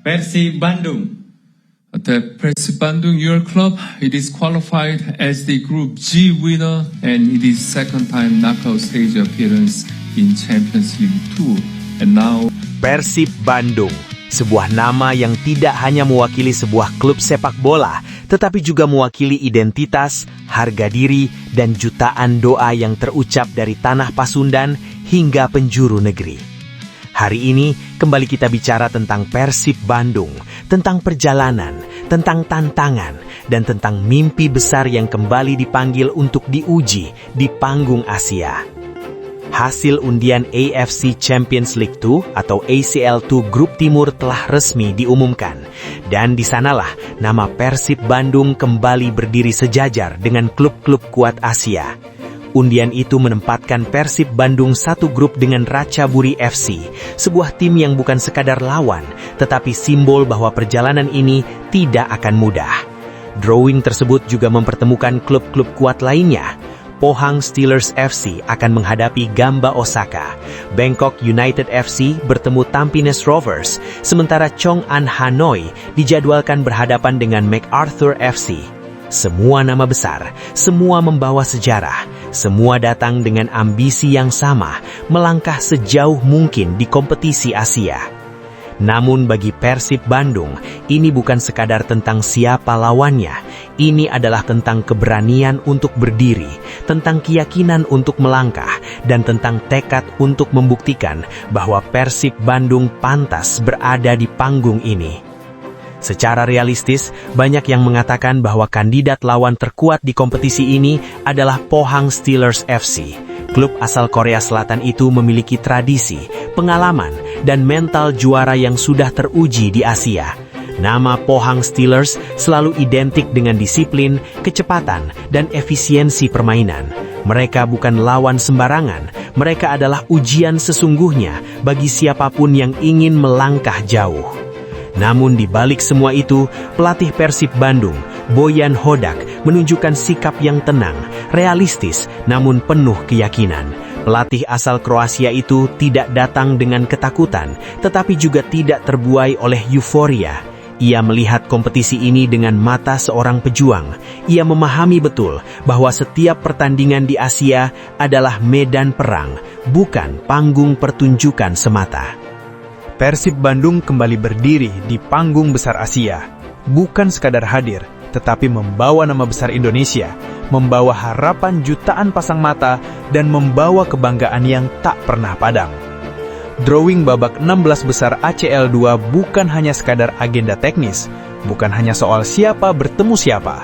Persib Bandung. The Persib Bandung Euro Club, it is qualified as the Group G winner and it is second time knockout stage appearance in Champions League 2. And now Persib Bandung, sebuah nama yang tidak hanya mewakili sebuah klub sepak bola, tetapi juga mewakili identitas, harga diri, dan jutaan doa yang terucap dari tanah Pasundan hingga penjuru negeri. Hari ini, kembali kita bicara tentang Persib Bandung, tentang perjalanan, tentang tantangan, dan tentang mimpi besar yang kembali dipanggil untuk diuji di panggung Asia. Hasil undian AFC Champions League 2 atau ACL2 Grup Timur telah resmi diumumkan. Dan di sanalah nama Persib Bandung kembali berdiri sejajar dengan klub-klub kuat Asia. Undian itu menempatkan Persib Bandung satu grup dengan Ratchaburi FC, sebuah tim yang bukan sekadar lawan, tetapi simbol bahwa perjalanan ini tidak akan mudah. Drawing tersebut juga mempertemukan klub-klub kuat lainnya. Pohang Steelers FC akan menghadapi Gamba Osaka, Bangkok United FC bertemu Tampines Rovers, sementara Chong'an Hanoi dijadwalkan berhadapan dengan MacArthur FC. Semua nama besar, semua membawa sejarah, semua datang dengan ambisi yang sama, melangkah sejauh mungkin di kompetisi Asia. Namun bagi Persib Bandung, ini bukan sekadar tentang siapa lawannya, ini adalah tentang keberanian untuk berdiri, tentang keyakinan untuk melangkah, dan tentang tekad untuk membuktikan bahwa Persib Bandung pantas berada di panggung ini. Secara realistis, banyak yang mengatakan bahwa kandidat lawan terkuat di kompetisi ini adalah Pohang Steelers FC. Klub asal Korea Selatan itu memiliki tradisi, pengalaman, dan mental juara yang sudah teruji di Asia. Nama Pohang Steelers selalu identik dengan disiplin, kecepatan, dan efisiensi permainan. Mereka bukan lawan sembarangan, mereka adalah ujian sesungguhnya bagi siapapun yang ingin melangkah jauh. Namun di balik semua itu, pelatih Persib Bandung, Boyan Hodak, menunjukkan sikap yang tenang, realistis, namun penuh keyakinan. Pelatih asal Kroasia itu tidak datang dengan ketakutan, tetapi juga tidak terbuai oleh euforia. Ia melihat kompetisi ini dengan mata seorang pejuang. Ia memahami betul bahwa setiap pertandingan di Asia adalah medan perang, bukan panggung pertunjukan semata. Persib Bandung kembali berdiri di panggung besar Asia. Bukan sekadar hadir, tetapi membawa nama besar Indonesia, membawa harapan jutaan pasang mata, dan membawa kebanggaan yang tak pernah padam. Drawing babak 16 besar ACL2 bukan hanya sekadar agenda teknis, bukan hanya soal siapa bertemu siapa.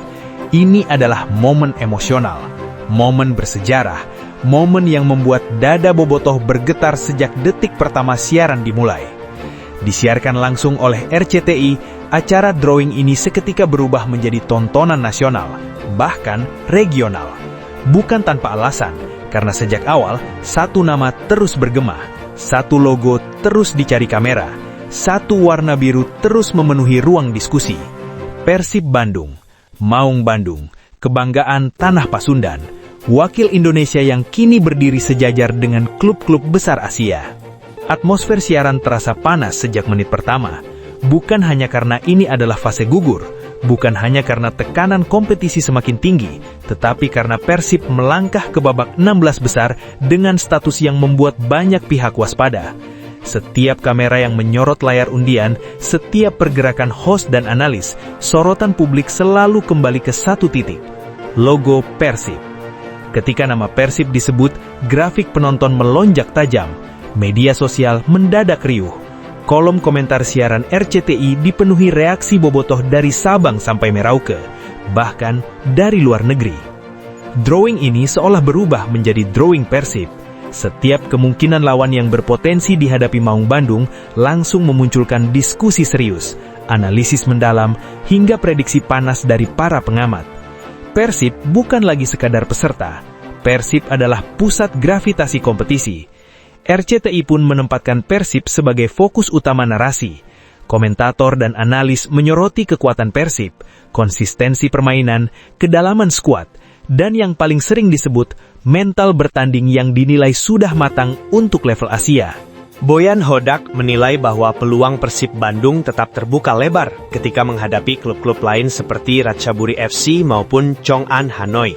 Ini adalah momen emosional, momen bersejarah, momen yang membuat dada bobotoh bergetar sejak detik pertama siaran dimulai. Disiarkan langsung oleh RCTI, acara drawing ini seketika berubah menjadi tontonan nasional, bahkan regional. Bukan tanpa alasan, karena sejak awal, satu nama terus bergema, satu logo terus dicari kamera, satu warna biru terus memenuhi ruang diskusi. Persib Bandung, Maung Bandung, kebanggaan tanah Pasundan, wakil Indonesia yang kini berdiri sejajar dengan klub-klub besar Asia. Atmosfer siaran terasa panas sejak menit pertama, bukan hanya karena ini adalah fase gugur, bukan hanya karena tekanan kompetisi semakin tinggi, tetapi karena Persib melangkah ke babak 16 besar dengan status yang membuat banyak pihak waspada. Setiap kamera yang menyorot layar undian, setiap pergerakan host dan analis, sorotan publik selalu kembali ke satu titik, logo Persib. Ketika nama Persib disebut, grafik penonton melonjak tajam, media sosial mendadak riuh. Kolom komentar siaran RCTI dipenuhi reaksi bobotoh dari Sabang sampai Merauke, bahkan dari luar negeri. Drawing ini seolah berubah menjadi drawing Persib. Setiap kemungkinan lawan yang berpotensi dihadapi Maung Bandung langsung memunculkan diskusi serius, analisis mendalam, hingga prediksi panas dari para pengamat. Persib bukan lagi sekadar peserta. Persib adalah pusat gravitasi kompetisi. RCTI pun menempatkan Persib sebagai fokus utama narasi. Komentator dan analis menyoroti kekuatan Persib, konsistensi permainan, kedalaman skuad, dan yang paling sering disebut mental bertanding yang dinilai sudah matang untuk level Asia. Boyan Hodak menilai bahwa peluang Persib Bandung tetap terbuka lebar ketika menghadapi klub-klub lain seperti Ratchaburi FC maupun Chong'an Hanoi.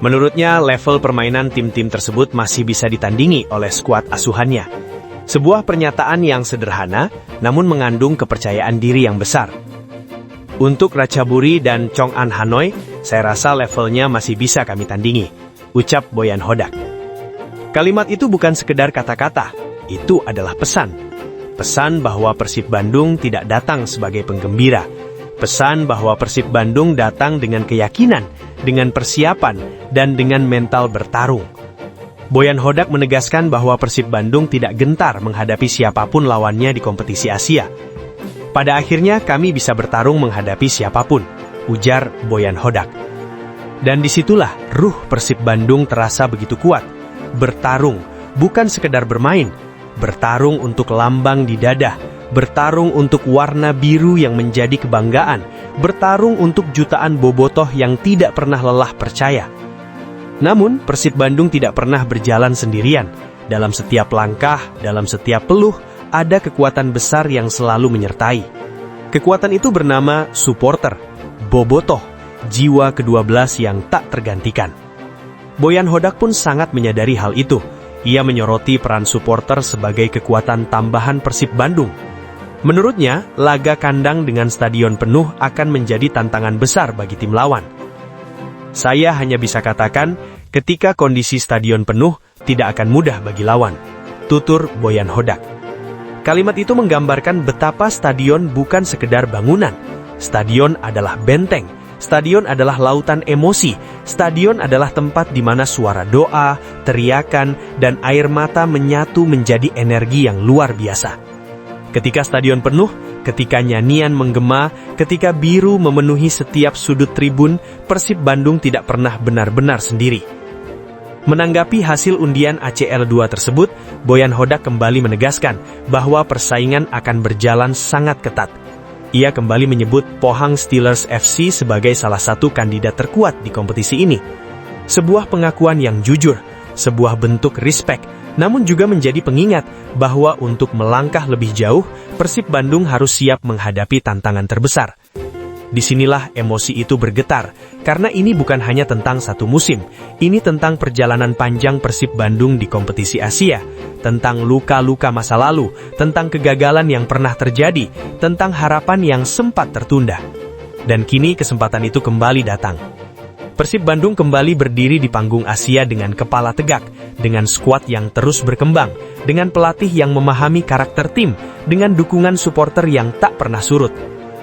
Menurutnya, level permainan tim-tim tersebut masih bisa ditandingi oleh skuad asuhannya. Sebuah pernyataan yang sederhana, namun mengandung kepercayaan diri yang besar. Untuk Ratchaburi dan Chong'an Hanoi, saya rasa levelnya masih bisa kami tandingi, ucap Boyan Hodak. Kalimat itu bukan sekedar kata-kata, itu adalah pesan. Pesan bahwa Persib Bandung tidak datang sebagai penggembira. Pesan bahwa Persib Bandung datang dengan keyakinan, dengan persiapan, dan dengan mental bertarung. Boyan Hodak menegaskan bahwa Persib Bandung tidak gentar menghadapi siapapun lawannya di kompetisi Asia. Pada akhirnya kami bisa bertarung menghadapi siapapun, ujar Boyan Hodak. Dan disitulah ruh Persib Bandung terasa begitu kuat. Bertarung, bukan sekedar bermain. Bertarung untuk lambang di dada, bertarung untuk warna biru yang menjadi kebanggaan, bertarung untuk jutaan bobotoh yang tidak pernah lelah percaya. Namun, Persib Bandung tidak pernah berjalan sendirian. Dalam setiap langkah, dalam setiap peluh, ada kekuatan besar yang selalu menyertai. Kekuatan itu bernama supporter, bobotoh, jiwa ke-12 yang tak tergantikan. Boyan Hodak pun sangat menyadari hal itu. Ia menyoroti peran supporter sebagai kekuatan tambahan Persib Bandung. Menurutnya, laga kandang dengan stadion penuh akan menjadi tantangan besar bagi tim lawan. Saya hanya bisa katakan, ketika kondisi stadion penuh, tidak akan mudah bagi lawan, tutur Boyan Hodak. Kalimat itu menggambarkan betapa stadion bukan sekedar bangunan. Stadion adalah benteng. Stadion adalah lautan emosi. Stadion adalah tempat di mana suara doa, teriakan, dan air mata menyatu menjadi energi yang luar biasa. Ketika stadion penuh, ketika nyanyian menggema, ketika biru memenuhi setiap sudut tribun, Persib Bandung tidak pernah benar-benar sendiri. Menanggapi hasil undian ACL 2 tersebut, Boyan Hodak kembali menegaskan bahwa persaingan akan berjalan sangat ketat. Ia kembali menyebut Pohang Steelers FC sebagai salah satu kandidat terkuat di kompetisi ini. Sebuah pengakuan yang jujur, sebuah bentuk respect, namun juga menjadi pengingat bahwa untuk melangkah lebih jauh, Persib Bandung harus siap menghadapi tantangan terbesar. Disinilah emosi itu bergetar, karena ini bukan hanya tentang satu musim, ini tentang perjalanan panjang Persib Bandung di kompetisi Asia, tentang luka-luka masa lalu, tentang kegagalan yang pernah terjadi, tentang harapan yang sempat tertunda. Dan kini kesempatan itu kembali datang. Persib Bandung kembali berdiri di panggung Asia dengan kepala tegak, dengan skuad yang terus berkembang, dengan pelatih yang memahami karakter tim, dengan dukungan supporter yang tak pernah surut.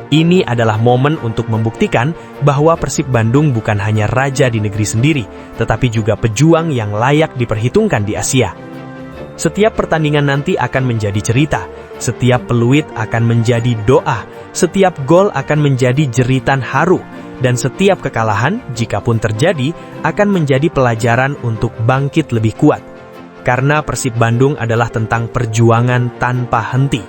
Ini adalah momen untuk membuktikan bahwa Persib Bandung bukan hanya raja di negeri sendiri, tetapi juga pejuang yang layak diperhitungkan di Asia. Setiap pertandingan nanti akan menjadi cerita, setiap peluit akan menjadi doa, setiap gol akan menjadi jeritan haru, dan setiap kekalahan, jikapun terjadi, akan menjadi pelajaran untuk bangkit lebih kuat. Karena Persib Bandung adalah tentang perjuangan tanpa henti.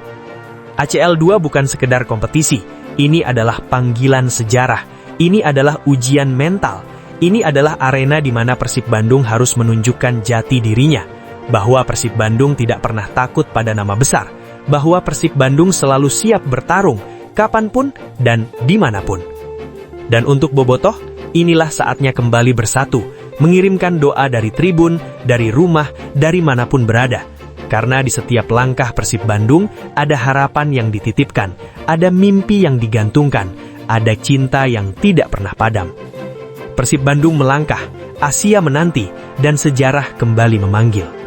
ACL 2 bukan sekedar kompetisi, ini adalah panggilan sejarah, ini adalah ujian mental, ini adalah arena di mana Persib Bandung harus menunjukkan jati dirinya, bahwa Persib Bandung tidak pernah takut pada nama besar, bahwa Persib Bandung selalu siap bertarung, kapanpun dan dimanapun. Dan untuk bobotoh, inilah saatnya kembali bersatu, mengirimkan doa dari tribun, dari rumah, dari manapun berada. Karena di setiap langkah Persib Bandung, ada harapan yang dititipkan, ada mimpi yang digantungkan, ada cinta yang tidak pernah padam. Persib Bandung melangkah, Asia menanti, dan sejarah kembali memanggil.